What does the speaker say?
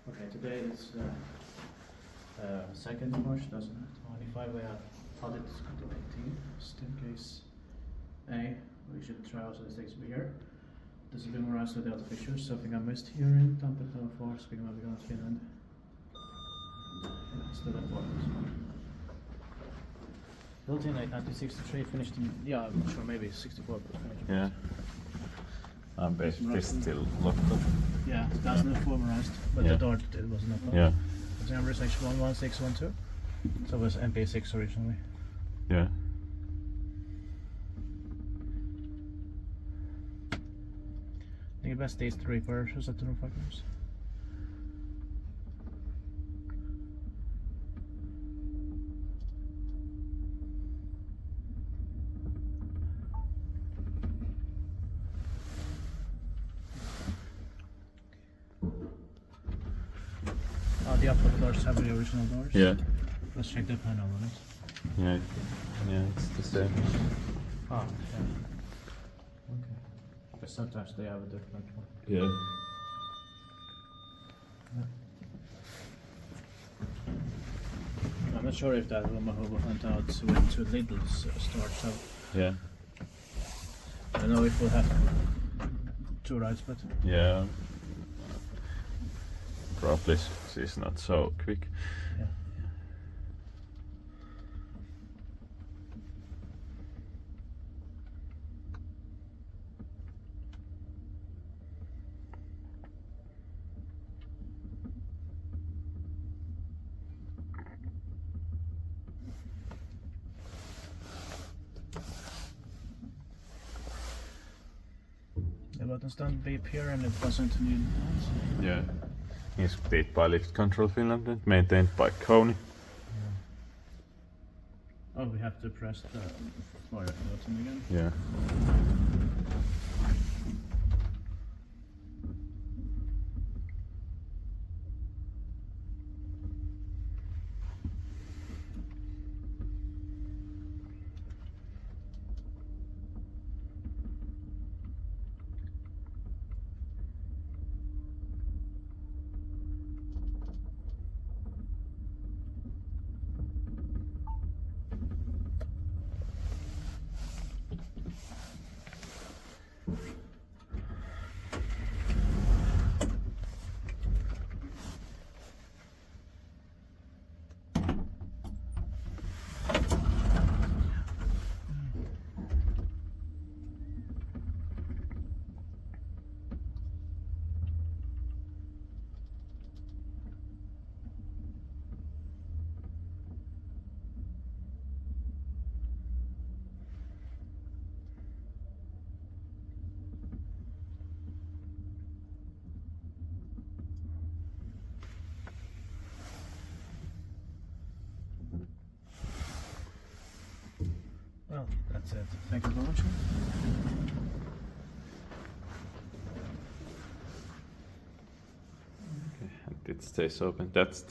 Okay, today is 2nd March 2025. We have Hallituskatu 18, staircase A. We should try also the stakes over here. This will be more with the other fixtures, something I missed here in Tampere for speaking of Finland. And still important. Built in 1963, finished in, yeah, I'm not sure, maybe 64, but finished. Yeah. Basically still locked up. Yeah, that's not formalized, but the door it was not locked. Yeah. The number is H11612, so it was MP6 originally. Yeah. I think best these 3 pairs at the factors. The upper doors have the original doors. Yeah. Let's check the panel on it. Yeah. Yeah, it's the same. Ah, yeah. Okay. But sometimes they have a different one. Yeah. I'm not sure if that woman who went out went to Lidl's store, so Yeah. I don't know if we'll have 2 rides, but Yeah. Probably she's not so quick. yeah. The buttons don't beep here and it doesn't need that. Yeah. Inspected by Lift Control Finland and maintained by Kone. Oh, we have to press the fire button again. Yeah. Well, that's it. Thank you very much. Okay. And it stays open. That's